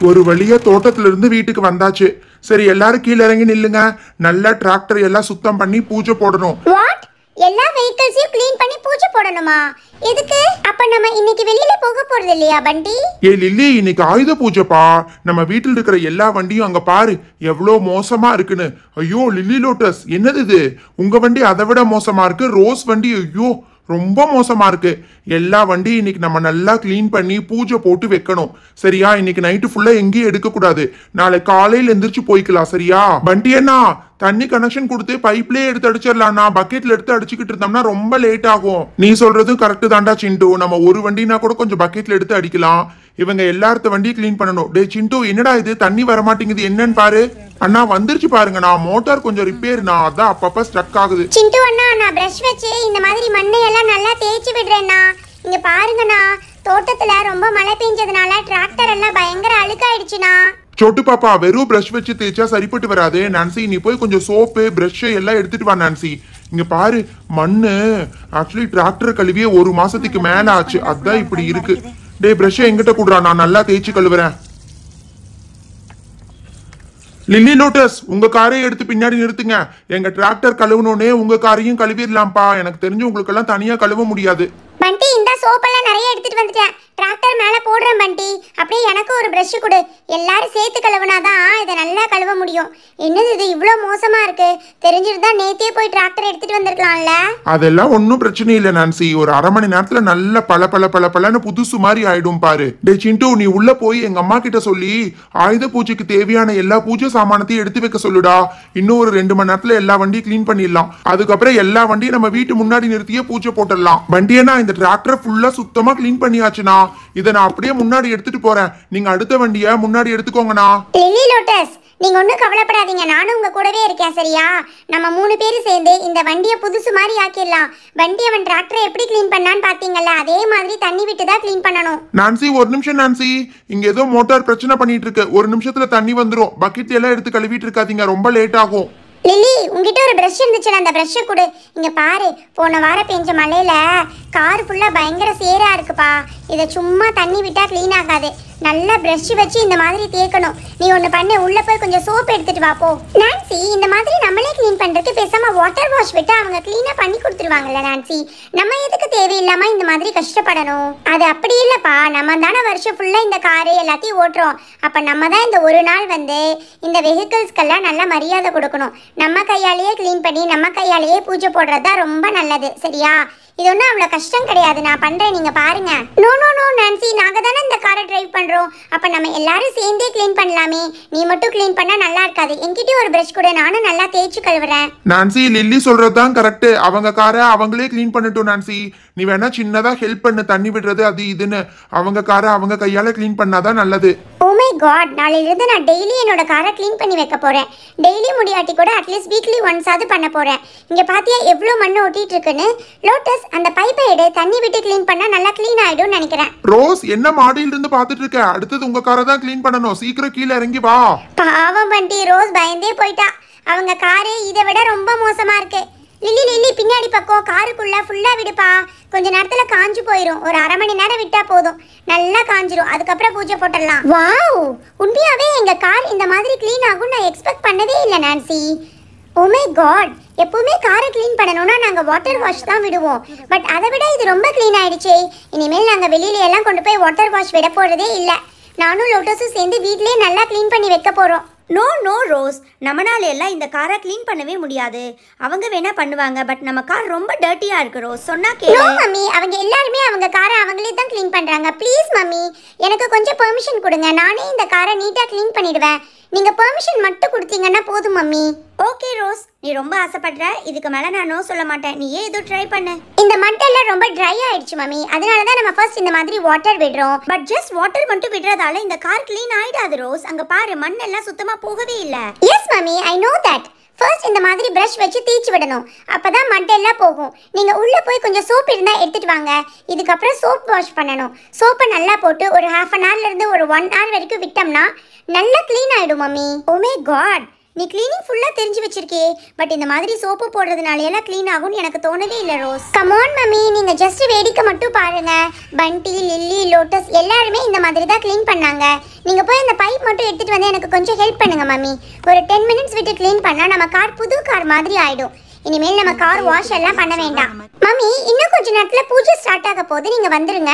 ஒரு வழியா தோட்டத்துல இருந்து வீட்டுக்கு வந்தாச்சு. சரி எல்லாரும் கீழே இறங்கி நில்லுங்க. நல்லா டிராக்டர் எல்லாம் சுத்தம் பண்ணி பூஜை போடணும். வாட்? எல்லா வெஹிக்கிள்ஸையும் க்ளீன் பண்ணி பூஜை போடணுமா? எதுக்கு? அப்ப நம்ம இன்னைக்கு வெளியில போக போறது இல்லையா பண்டி? லில்லி, இன்னைக்கு ஆயுத பூஜைப்பா. நம்ம வீட்டில் இருக்கிற எல்லா வண்டியும் அங்க பாரு எவ்வளோ மோசமா இருக்குன்னு. ஐயோ லில்லி லோட்டஸ், என்னது இது? உங்க வண்டி அதை விட மோசமா இருக்கு. ரோஸ் வண்டி ஐயோ ரொம்ப மோசமா இருக்கு. எல்லா வண்டியும் இன்னைக்கு நம்ம நல்லா கிளீன் பண்ணி பூஜை போட்டு வைக்கணும். சரியா? இன்னைக்கு நைட்டு ஃபுல்லா எங்கேயும் எடுக்க கூடாது. நாளை காலையில எந்திரிச்சு போய்க்கலாம். சரியா? வண்டி என்ன தண்ணி கனெக்ஷன் கொடுத்து பைப்லயே எடுத்து அடிச்சிடலாம்னா, பக்கெட்ல எடுத்து அடிச்சுக்கிட்டு இருந்தோம்னா ரொம்ப லேட் ஆகும். நீ சொல்றதும் கரெக்ட் தான்டா சிண்டு. நம்ம ஒரு வண்டினா கூட கொஞ்சம் பக்கெட்ல எடுத்து அடிக்கலாம். இவங்க எல்லார்த்த வண்டியும் கிளீன் பண்ணணும். டே சிண்டு, என்னடா இது தண்ணி வர மாட்டேங்குது, என்னன்னு பாரு. அண்ணா வந்துருச்சு பாருங்கண்ணா. மோட்டார் கொஞ்சம் ரிப்பேர்னா, அதான் அப்பப்ப ஸ்டக் ஆகுது. சிண்டு அண்ணா, நான் பிரஷ் வச்சு இந்த மாதிரி மண்ணை எல்லாம் நல்லா தேய்ச்சி விடுறேன்னா. இங்க பாருங்கண்ணா, தோட்டத்துல ரொம்ப மழை பெஞ்சதுனால டிராக்டர் எல்லாம் பயங்கர அழுக்காயிடுச்சுண்ணா. சொட்டு பாப்பா, வெறும் பிரஷ் வச்சு தேய்ச்சா சரிப்பட்டு வராது. நான்சி, நீ போய் கொஞ்சம் சோப்பு பிரஷ் எல்லாம் எடுத்துட்டு வா நான்சி. இங்க பாரு, மண்ணு ஆக்சுவலி டிராக்டர் கழுவியே 1 மாசத்துக்கு மேல ஆச்சு. அதான் இப்படி இருக்கு. டே பிரஷ் எங்கிட்ட கூடுறா, நான் நல்லா தேய்ச்சி கழுவுறேன். லில்லி லோட்டஸ், உங்க காரையும் எடுத்து பின்னாடி நிறுத்துங்க. எங்க டிராக்டர் கழுவுனோடனே உங்க காரையும் கழுவிடலாம்ப்பா. எனக்கு தெரிஞ்சு உங்களுக்கு எல்லாம் தனியா கழுவ முடியாது. பண்டி, இந்த சோப்பெல்லாம் நிறைய எடுத்துட்டு வந்துட்டேன். டிராக்டர் மேல போடுறேன் பண்டி. அப்படியே எனக்கு ஒரு பிரஷ் கொடு. எல்லாரும் சேர்த்து கழுவுனாதான் இதை நல்லா கழுவ முடியும். என்னது இது இவ்வளோ மோசமா இருக்கு? தெரிஞ்சிருந்தா நேத்தே போய் டிராக்டர் எடுத்துட்டு வந்திருக்கலாம்ல. அதெல்லாம் ஒன்னும் பிரச்சனை இல்லை நான்சி. ஒரு 1/2 மணி நேரத்துல நல்ல பல புதுசு மாதிரி ஆயிடும் பாரு. டே சிண்டு, நீ உள்ள போய் எங்க அம்மா கிட்ட சொல்லி ஆயுத பூஜைக்கு தேவையான எல்லா பூஜை சாமானத்தையும் எடுத்து வைக்க சொல்லுடா. இன்னும் ஒரு 2 மணி நேரத்துல எல்லா வண்டியும் கிளீன் பண்ணிடலாம். அதுக்கப்புறம் எல்லா வண்டியும் நம்ம வீட்டு முன்னாடி நிறுத்தியே பூஜை போட்டுடலாம். வண்டியனா இந்த டிராக்டர் ஃபுல்லா சுத்தமா கிளீன் பண்ணியாச்சுனா, இதை நான் அப்படியே முன்னாடி எடுத்துட்டு போறேன். நீங்க அடுத்த வண்டியை முன்னாடி எடுத்துக்கோங்கண்ணா. லில்லி லோட்டஸ், நீங்க ஒன்றும் கவலைப்படாதீங்க, நானும் உங்க கூடவே இருக்கேன். சரியா? நம்ம 3 பேரும் சேர்ந்து இந்த வண்டியை புதுசு மாதிரி ஆக்கிடலாம். வண்டி அவன் டிராக்டரை எப்படி கிளீன் பண்ணான்னு பாத்தீங்கல்ல, அதே மாதிரி தண்ணி விட்டு தான் கிளீன் பண்ணணும். நான்சி, ஒரு நிமிஷம் நான்சி. இங்க ஏதோ மோட்டார் பிரச்சனை பண்ணிட்டு இருக்கு. 1 நிமிஷத்துல தண்ணி வந்துரும். பக்கெட் எல்லாம் எடுத்து கழுவிட்டு இருக்காதீங்க, ரொம்ப லேட் ஆகும். லில்லி, உங்ககிட்ட ஒரு பிரஷ் இருந்துச்சுல, அந்த பிரஷ்ஷை கொடு. இங்க பாரு, போன வாரம் பெஞ்ச மழையில கார் ஃபுல்லா பயங்கர சேரா இருக்குப்பா. இதை சும்மா தண்ணி விட்டா கிளீன் ஆகாது. நல்லா பிரஷ் வச்சு இந்த மாதிரி தேய்க்கணும். நீ ஒன்று பண்ணு, உள்ள போய் கொஞ்சம் சோப் எடுத்துட்டு வா போ. நான்சி, இந்த மாதிரி நம்மளே கிளீன் பண்றதுக்கு பேசாம வாட்டர் வாஷ் விட்டு அவங்க கிளீனா பண்ணி கொடுத்துருவாங்கல்ல நான்சி. நம்ம எதுக்கு தேவையில்லாம இந்த மாதிரி கஷ்டப்படணும்? அது அப்படி இல்லப்பா, நம்ம தானே வருஷம் ஃபுல்லா இந்த காரு எல்லாத்தையும் ஓட்டுறோம். அப்ப நம்ம தான் இந்த ஒரு நாள் வந்து இந்த வெஹிக்கிள்ஸ்க்கெல்லாம் நல்ல மரியாதை கொடுக்கணும். நம்ம கையாலேயே கிளீன் பண்ணி நம்ம கையாலேயே பூஜை போடுறது தான் ரொம்ப நல்லது. சரியா? இது ஒன்றும் அவ்வளோ கஷ்டம் கிடையாது. நான் பண்ணுறேன், நீங்கள் பாருங்க. நோ நோ நோ நான்சி, நாங்கள் தானே இந்த காரை டிரைவ் பண்ணுறோம். அப்போ நம்ம எல்லாரும் சேர்ந்தே க்ளீன் பண்ணலாமே. நீ மட்டும் க்ளீன் பண்ணால் நல்லா இருக்காது. என்கிட்ட ஒரு ப்ரஷ் கூட, நானும் நல்லா தேய்ச்சி கழுவுறேன். நான்சி, லில்லி சொல்றது தான் கரெக்ட். அவங்க காரை அவங்களே க்ளீன் பண்ணட்டும் நான்சி. நீ வேணா சின்னதாக ஹெல்ப் பண்ணு, தண்ணி விடுறது அது இதுன்னு. அவங்க காரை அவங்க கையால் க்ளீன் பண்ணாதான் நல்லது. ஓ மை காட், நாளையிலிருந்து நான் டெய்லி என்னோட காரை க்ளீன் பண்ணி வைக்க போகிறேன். டெய்லி முடியாட்டி கூட அட்லீஸ்ட் வீக்லி ஒன்ஸ் ஆகுது பண்ண போகிறேன். இங்கே பார்த்தியா எவ்வளோ மண்ணை ஒட்டிட்டு இருக்குன்னு? லோட்டஸ், அந்த பைப்பை எடு, தண்ணி விட்டு க்ளீன் பண்ணா நல்லா க்ளீன் ஆயிடும்னு நினைக்கிறேன். ரோஸ், என்ன மாடியில இருந்து பாத்துட்டு இருக்க? அடுத்தது உங்க காரை தான் க்ளீன் பண்ணணும். சீக்கிரம் கீழே இறங்கி வா. பாவம் பண்டி, ரோஸ் பயந்தே போயிட்டா. அவங்க காரு இதை விட ரொம்ப மோசமா இருக்கு. லில்லி லில்லி, பின்னாடி பக்கம் காருக்குள்ள ஃபுல்லா விடுப்பா. கொஞ்ச நேரத்துல காஞ்சு போயிடும். ஒரு 1/2 மணி நேரம் விட்டா போதும், நல்லா காஞ்சிரும். அதுக்கப்புறம் பூஜை போட்டுடலாம். வாவ், உண்மையாவே எங்க கார் இந்த மாதிரி க்ளீன் ஆகும் நான் எக்ஸ்பெக்ட் பண்ணவே இல்லை நான்சி. ஓ மை காட், எப்பவுமே காரை க்ளீன் பண்ணணும்னா நாங்கள் வாட்டர் வாஷ் தான் விடுவோம். பட் அதை விட இது ரொம்ப க்ளீன் ஆயிடுச்சே. இனிமேல் நாங்கள் வெளியில எல்லாம் கொண்டு போய் வாட்டர் வாஷ் விட போறதே இல்லை. நானும் லோட்டஸும் சேர்ந்து வீட்லயே நல்லா க்ளீன் பண்ணி வைக்க போறோம். நோ நோ ரோஸ், நம்மளால எல்லாம் இந்த காரை க்ளீன் பண்ணவே முடியாது. அவங்க வேணா பண்ணுவாங்க, பட் நம்ம கார் ரொம்ப டர்ட்டியா இருக்கு ரோஸ். சொன்னா கேளு. நோ மம்மி, அவங்க எல்லாருமே அவங்க காரை அவங்களே தான் க்ளீன் பண்றாங்க. ப்ளீஸ் மம்மி, எனக்கு கொஞ்சம் பெர்மிஷன் கொடுங்க. நானே இந்த காரை நீட்டா க்ளீன் பண்ணிடுவேன். நீங்க பெர்மிஷன் மட்டும் கொடுத்தீங்கன்னா போதும் மம்மி. ஓகே ரோஸ், நீ ரொம்ப ஆசைப்படுற. இதுக்கு மேல நான் நோ சொல்ல மாட்டேன். நீ ஏதோ ட்ரை பண்ணு. இந்த மட்டெல்லாம் ரொம்ப ட்ரை ஆயிடுச்சு மம்மி. அதனால தான் நம்ம ஃபர்ஸ்ட் இந்த மாதிரி வாட்டர் விடுறோம். பட் ஜஸ்ட் வாட்டர் மட்டும் விடுறதால இந்த கார் க்ளீன் ஆயிடாது ரோஸ். அங்க பாரு, மண் எல்லாம் சுத்தமா போகவே இல்ல. S mummy, I know that. First இந்த மாதிரி பிரஷ் வச்சு தேய்ச்சி விடணும். அப்பதான் மட்டெல்லாம் போகும். நீங்க உள்ள போய் கொஞ்சம் சோப் இருந்தா எடுத்துட்டு வாங்க. இதுக்கப்புறம் சோப் வாஷ் பண்ணணும். சோப்பை நல்லா போட்டு ஒரு 1/2 அன் ஹவர்ல இருந்து ஒரு 1 ஹவர் வரைக்கும் விட்டோம்னா நல்லா க்ளீன் ஆயிடும் மம்மி. ஓ மை காட், நீ க்ளீனிங் ஃபுல்லா தெரிஞ்சு வச்சிருக்கே. பட் இந்த மாதிரி சோப்பு போடுறதுனால எல்லாம் க்ளீன் ஆகும்னு எனக்கு தோணவே இல்லை ரோஸ். கம் ஆன் மம்மி, நீங்க ஜஸ்ட் வேடிக்கை மட்டும் பாருங்க. பண்டி, லில்லி, லோட்டஸ் எல்லாருமே இந்த மாதிரி தான் க்ளீன் பண்ணாங்க. நீங்க போய் அந்த பைப் மட்டும் எடுத்துட்டு வந்து எனக்கு கொஞ்சம் ஹெல்ப் பண்ணுங்க மம்மி. ஒரு 10 மினிட்ஸ் விட்டு க்ளீன் பண்ணா நம்ம கார் புது கார் மாதிரி ஆயிடும். இனிமேல் நம்ம கார் வாஷ் எல்லாம் பண்ண வேண்டாம். மம்மி இன்னும் கொஞ்ச நேரத்துல பூஜை ஸ்டார்ட் ஆக போகுது, நீங்க வந்துருங்க.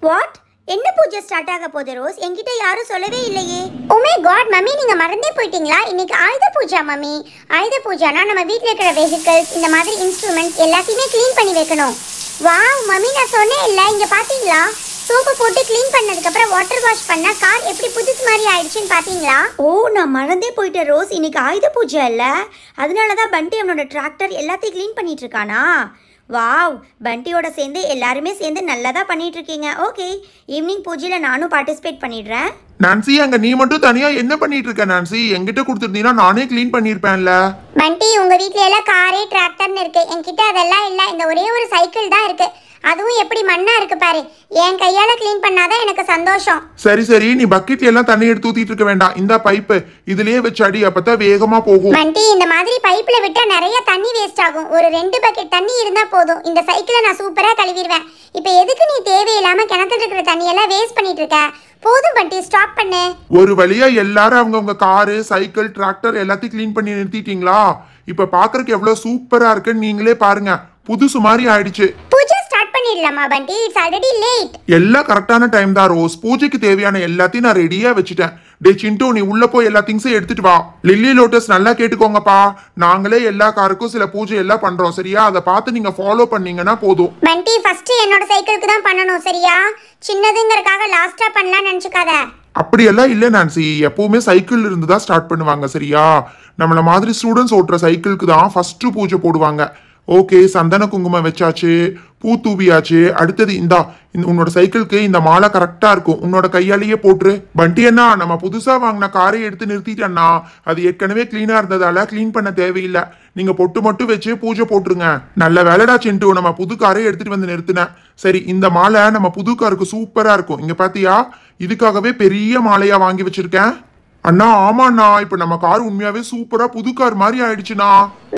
வாட்? என்ன பூஜை ஸ்டார்ட் ஆக போகுது ரோஸ்? என்கிட்ட யாரும் சொல்லவே இல்லையே. ஓ மை காட் மம்மி, நீங்க மறந்தே போயிட்டீங்களா? இன்னைக்கு ஆயுத பூஜா மம்மி. ஆயுத பூஜானா நம்ம வீட்ல இருக்கிற வெஹிக்கிள்ஸ், இந்த மாதிரி இன்ஸ்ட்ருமெண்ட்ஸ் எல்லாத்தையுமே க்ளீன் பண்ணி வைக்கணும். வாவ் மம்மி, நான் சொன்னேன் இல்ல, இங்க பாத்தீங்களா? சோப்பு போட்டு க்ளீன் பண்ணதுக்கு அப்புறம் வாட்டர் வாஷ் பண்ணா கார் எப்படி புதுசு மாதிரி ஆயிடுச்சுன்னு பாத்தீங்களா? ஓ, நான் மறந்தே போயிட்டேன் ரோஸ். இன்னைக்கு ஆயுத பூஜை இல்ல, அதனால தான் பண்டி அவனோட டிராக்டர் எல்லாத்தையும் க்ளீன் பண்ணிட்டு இருக்கானா? வாவ், பண்டியோட சேர்ந்து எல்லாருமே சேர்ந்து நல்லா தான் பண்ணிட்டு இருக்கீங்க. ஓகே, ஈவினிங் பூஜையில நானும் பார்ட்டிசிபேட் பண்ணிடுறேன். நான்சி, அங்க நீ மட்டும் தனியா என்ன பண்ணிட்டு இருக்க நான்சி? என்கிட்ட கொடுத்துருந்தீங்கன்னா நானே க்ளீன் பண்ணிருப்பேன்ல. பண்டி, உங்க வீட்ல எல்லாம் காரே டிராக்டர்னு இருக்கு, என்கிட்ட அதெல்லாம் இல்ல. இந்த ஒரே ஒரு சைக்கிள் தான் இருக்கு, அதுவும் எப்படி மண்ணா இருக்கு பாரு. என் கையால க்ளீன் பண்ணாதான் எனக்கு சந்தோஷம். சரி சரி, நீ பக்கெட்ல எல்லாம் தண்ணி எடுத்து ஊத்திட்டு இருக்க வேண்டாம். இந்த பைப்பு இதுலயே வச்சு அடி, அப்பதான் வேகமா போகும். பண்டி, இந்த மாதிரி பைப்ல விட்டா நிறைய தண்ணி வேஸ்ட் ஆகும். ஒரு 2 பக்கெட் தண்ணி இருந்தா போதும். இந்த சைக்கிளை நான் சூப்பரா கழுவிடுவேன். இப்போ எதுக்கு நீ தேவையில்லாம கிணத்துல இருக்கிற தண்ணியெல்லாம் வேஸ்ட் பண்ணிட்டு இருக்க? போதும் பண்டி, ஸ்டாப் பண்ணு. ஒரு வழியா எல்லாரும் அவங்கவுங்க காரு, சைக்கிள், டிராக்டர் எல்லாத்தையும் க்ளீன் பண்ணி நிறுத்திட்டீங்களா? இப்ப பாக்குறதுக்கு எவ்வளவு சூப்பரா இருக்குன்னு நீங்களே பாருங்க. புதுசு மாதிரி ஆயிடுச்சு. பூஜை ஸ்டார்ட் பண்ணிடலாமா பண்டி? It's already late. எல்லாம் கரெக்டான டைம் தான் ரோஸ். பூஜைக்கு தேவையான எல்லாத்தையும் நான் ரெடியா வச்சுட்டேன். டே சிண்டு, நீ உள்ள போய் எல்லா திங்ஸையும் எடுத்துட்டு வா. லில்லி லோட்டஸ், நல்லா கேட்டுக்கோங்கப்பா. நாங்களே எல்லா காருக்கும் சில பூஜை எல்லாம் பண்றோம், சரியா? அதை பார்த்து நீங்க ஃபாலோ பண்ணீங்கன்னா போதும். பண்டி, ஃபர்ஸ்ட் என்னோட சைக்கிளுக்கு தான் பண்ணணும், சரியா? சின்னதுங்கறக்காக லாஸ்டா பண்ணலாம் நினைச்சுக்காத. அப்படியெல்லாம் இல்லை நான்சி, எப்பவுமே சைக்கிள் இருந்து தான் ஸ்டார்ட் பண்ணுவாங்க, சரியா? நம்மள மாதிரி ஸ்டூடெண்ட்ஸ் ஓட்டுற சைக்கிளுக்கு தான் ஃபர்ஸ்ட் பூஜை போடுவாங்க. ஓகே, சந்தன குங்குமம் வச்சாச்சு, பூ தூவியாச்சு. அடுத்தது இந்தா, உன்னோட சைக்கிளுக்கு இந்த மாலை கரெக்டா இருக்கும், உன்னோட கையாலேயே போட்டுரு. பண்டி அண்ணா, நம்ம புதுசா வாங்கின காரை எடுத்து நிறுத்திட்டேன்னா அது ஏற்கனவே கிளீனா இருந்ததால கிளீன் பண்ண தேவையில்லை. நீங்க பொட்டு மட்டும் வச்சு பூஜை போட்டுருங்க. நல்ல வேலைடா சிண்டு, நம்ம புது காரை எடுத்துட்டு வந்து நிறுத்தினேன். சரி, இந்த மாலை நம்ம புது காருக்கு சூப்பரா இருக்கும். இங்க பாத்தியா, இதுக்காகவே பெரிய மாலையா வாங்கி வச்சிருக்கேன். அண்ணா ஆமாண்ணா, இப்ப நம்ம கார் உண்மையாவே சூப்பரா புது கார் மாதிரி ஆயிடுச்சுண்ணா.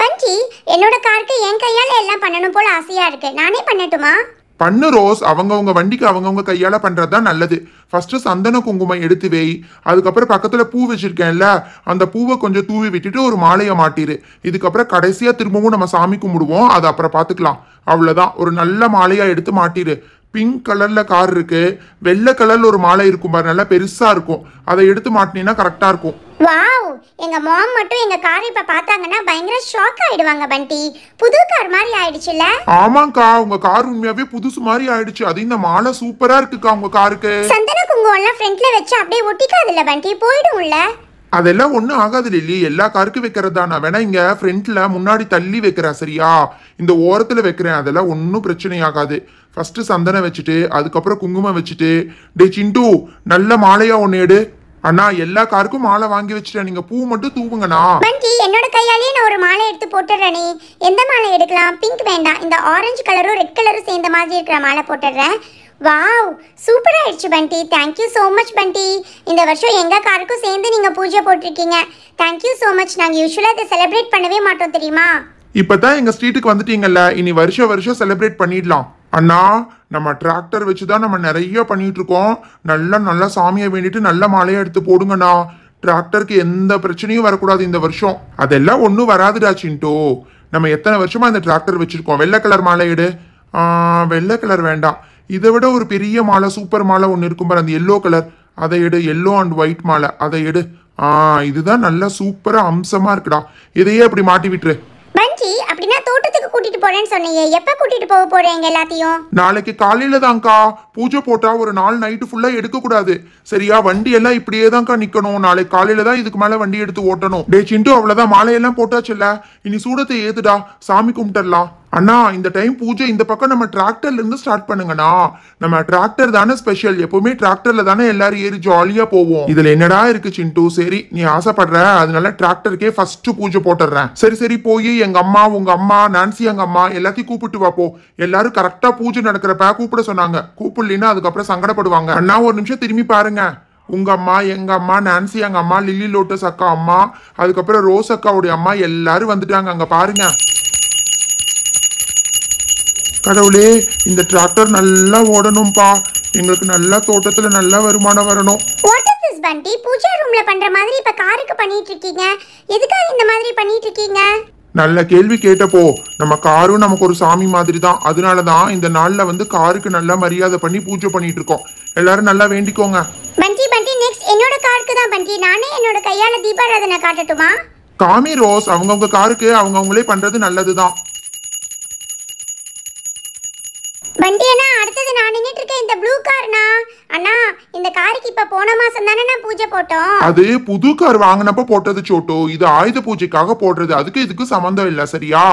பண்டி, என்னோட காருக்கு என் கையால எல்லாம் பண்ணணும் போல ஆசையா இருக்கு. நானே பண்ணட்டுமா? பண்ணு ரோஸ். அவங்கவுங்க வண்டிக்கு அவங்கவுங்க கையால பண்றதுதான் நல்லது. ஃபர்ஸ்ட் சந்தன குங்குமம் எடுத்து வை. அதுக்கப்புறம் பக்கத்துல பூ வச்சிருக்கேன்ல, அந்த பூவை கொஞ்சம் தூவி விட்டுட்டு ஒரு மாலையை மாட்டிரு. இதுக்கப்புறம் கடைசியா திரும்பவும் நம்ம சாமி கும்பிடுவோம், அது அப்புறம் பாத்துக்கலாம். அவ்வளவுதான், ஒரு நல்ல மாலையா எடுத்து மாட்டிரு. பிங்க் கலர்ல கார் இருக்கு, வெள்ளை கலர்ல ஒரு மாலை இருக்கும் பாரு, நல்லா பெருசா இருக்கும். அதை எடுத்து மாட்டினீங்கன்னா கரெக்டா இருக்கும். வாவ், எங்க மாம் மட்டும் எங்க கார் இப்ப பார்த்தாங்கன்னா பயங்கர ஷாக் ஆயிடுவாங்க பண்டி. புது கார் மாதிரி ஆயிடுச்சுல? ஆமாக்கா, உங்க கார் உண்மையாவே புதுசு மாதிரி ஆயிடுச்சு. அது இந்த மாலை சூப்பரா இருக்குக்கா உங்க காருக்கு. சந்தன குங்குமம் எல்லாம் ஃப்ரண்ட்ல வச்சு அப்படியே ஒட்டிக்காதுல்ல பண்டி, போயிடும்ல? அதெல்லாம் ஒன்றும் ஆகாது லில்லி, எல்லா காருக்கும் வைக்கிறது தான். நான் வேணா இங்க ஃப்ரண்ட்ல முன்னாடி தள்ளி வைக்கிறேன், சரியா? இந்த ஓரத்துல வைக்கிறேன், அதெல்லாம் ஒன்றும் பிரச்சனை ஆகாது. ஃபர்ஸ்ட் சந்தனம் வச்சுட்டு அதுக்கப்புறம் குங்குமம் வச்சுட்டு. டே சிண்டு, நல்ல மாலையா ஒன்று எடு. அண்ணா, எல்லா காருக்கும் மாலை வாங்கி வச்சுட்டேன், நீங்க பூ மட்டும் தூவுங்கண்ணா. பண்டி, என்னோட கையாலேயே நான் ஒரு மாலை எடுத்து போட்டுடுறேனே. எந்த மாலை எடுக்கலாம்? பிங்க் வேண்டாம், இந்த ஆரஞ்சு கலரும் ரெட் கலரும் சேர்ந்த மாதிரி இருக்கிற மாலை போட்டுடுறேன். வாவ், சூப்பரா ஆயிடுச்சு பண்டி. தேங்க்யூ ஸோ மச் பண்டி. இந்த வருஷம் எங்க காருக்கும் சேர்ந்து நீங்க பூஜை போட்டிருக்கீங்க. Thank you so much. நாங்க யூஸ்வலா இதை செலிப்ரேட் பண்ணவே மாட்டோம், தெரியுமா? இப்பதான் எங்க ஸ்ட்ரீட்டுக்கு வந்துட்டீங்கல்ல, இனி வருஷம் செலிப்ரேட் பண்ணிடலாம். அண்ணா, நம்ம டிராக்டர் வச்சுதான் நம்ம நிறைய பண்ணிட்டு இருக்கோம். நல்லா சாமியை வேண்டிட்டு நல்ல மாலையை எடுத்து போடுங்கண்ணா. டிராக்டருக்கு எந்த பிரச்சனையும் வரக்கூடாது இந்த வருஷம். அதெல்லாம் ஒன்றும் வராதுடா சிண்டு. நம்ம எத்தனை வருஷமா இந்த டிராக்டர் வச்சிருக்கோம். வெள்ளை கலர் மாலை எடு. வெள்ளை கலர் வேண்டாம், இதை விட ஒரு பெரிய மாலை, சூப்பர் மாலை ஒன்று இருக்கும் பாரு, அந்த எல்லோ கலர், அதை எடு. எல்லோ அண்ட் ஒயிட் மாலை, அதை எடு. இதுதான் நல்லா சூப்பரா அம்சமா இருக்குடா. இதையே அப்படி மாட்டி விட்டுரு. பண்டி, அப்படின்னா தோட்டத்துக்கு கூட்டிட்டு போறேன்னு சொன்னீங்க, எப்ப கூட்டிட்டு போக போறீங்க எல்லாத்தையும்? நாளைக்கு காலையில தான்க்கா. பூஜை போட்டா ஒரு நாள் நைட்டு ஃபுல்லா எடுக்க கூடாது, சரியா? வண்டி எல்லாம் இப்படியே தான்க்கா நிக்கணும். நாளைக்கு காலையில தான் இதுக்கு மேல வண்டி எடுத்து ஓட்டணும். டே சிண்டு, அவ்வளவுதான், மாலையெல்லாம் போட்டாச்சுல்ல, இனி சூடத்தை ஏத்துடா, சாமி கும்பிட்டுடலாம். அண்ணா, இந்த டைம் பூஜை இந்த பக்கம் நம்ம டிராக்டர்ல இருந்து ஸ்டார்ட் பண்ணுங்கண்ணா. நம்ம டிராக்டர் தானே ஸ்பெஷல், எப்பவுமே டிராக்டர்ல தானே எல்லாரும் ஏறி ஜாலியா போவோம். இதுல என்னடா இருக்கு சிண்டு? சரி, நீ ஆசைப்படுற, அதனால டிராக்டருக்கே ஃபர்ஸ்ட் பூஜை போட்டுறேன். சரி, போய் எங்க அம்மா, உங்க அம்மா, நான்சி எங்க அம்மா எல்லாத்தையும் கூப்பிட்டு வாப்போ. எல்லாரும் கரெக்டா பூஜை நடக்கிறப்ப கூப்பிட சொன்னாங்க. கூப்பிடலின்னா அதுக்கப்புறம் சங்கடப்படுவாங்க. அண்ணா, ஒரு நிமிஷம் திரும்பி பாருங்க. உங்க அம்மா, எங்க அம்மா, நான்சி எங்க அம்மா, லில்லி லோட்டஸ் அக்கா அம்மா, அதுக்கப்புறம் ரோஸ் அக்காவுடைய அம்மா எல்லாரும் வந்துட்டாங்க. அங்க பாருங்க. கடவுளே, இந்த டிராக்டர் நல்லா ஓடணும்பா. எங்களுக்கு நல்லா தோட்டத்துல நல்ல வருமானம் வரணும். வாட் இஸ் திஸ் பண்டி, பூஜா ரூம்ல பண்ற மாதிரி இப்ப காருக்கு பண்ணிட்டு இருக்கீங்க. எதுக்காக இந்த மாதிரி பண்ணிட்டு இருக்கீங்க? நல்ல கேள்வி கேட்டப்போ, நம்ம காரும் நமக்கு ஒரு சாமி மாதிரி தான். அதனாலதான் இந்த நாள்ல வந்து காருக்கு நல்லா மரியாதை பண்ணி பூஜை பண்ணிட்டு இருக்கோம். எல்லாரும் நல்லா வேண்டிக்கோங்க. பண்டி பண்டி, நெக்ஸ்ட் என்னோட காருக்கு தான் பண்டி. நானே என்னோட கையால தீபாராதனை காட்டட்டுமா? காமி ரோஸ், அவங்கவுங்க காருக்கு அவங்கவுங்களே பண்றது நல்லதுதான். பண்டி அண்ணா, அடுத்தது நான் நின்னுட்டு இருக்க இந்த ப்ளூ கார்னா அண்ணா, இந்த காருக்கு இப்ப போன மாசம் தானே நான் பூஜை போட்டோம். அது புது கார் வாங்கினப்ப போட்டது சோட்டோ. இது ஆயுத பூஜைக்காக போடுறது. அதுக்கு இதுக்கு சம்மந்தம் இல்ல, சரியா?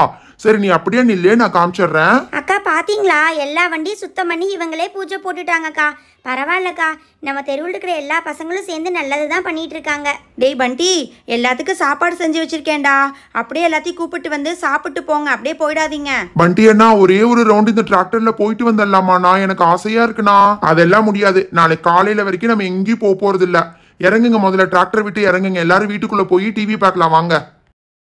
சரி, நீ அப்படியே நில்லே, நான் காமிச்சிடுறேன். அக்கா பாத்தீங்களா, எல்லா வண்டியும் சுத்தம் பண்ணி இவங்களே பூஜை போட்டுட்டாங்கக்கா. பரவாயில்லக்கா, நம்ம தெருவில் இருக்கிற எல்லா பசங்களும் சேர்ந்து நல்லது தான் பண்ணிட்டு இருக்காங்க. டேய் பண்டி, எல்லாத்துக்கும் சாப்பாடு செஞ்சு வச்சிருக்கேன்டா. அப்படியே எல்லாத்தையும் கூப்பிட்டு வந்து சாப்பிட்டு போங்க, அப்படியே போயிடாதீங்க. பண்டி அண்ணா, ஒரே ஒரு ரவுண்ட் இந்த டிராக்டர்ல போயிட்டு வந்துடலாமாண்ணா? எனக்கு ஆசையா இருக்குண்ணா. அதெல்லாம் முடியாது. நாளைக்கு காலையில வரைக்கும் நம்ம எங்கேயும் போறது இல்ல. இறங்குங்க, முதல்ல டிராக்டர் விட்டு இறங்குங்க. எல்லாரும் வீட்டுக்குள்ள போய் டிவி பார்க்கலாம் வாங்க.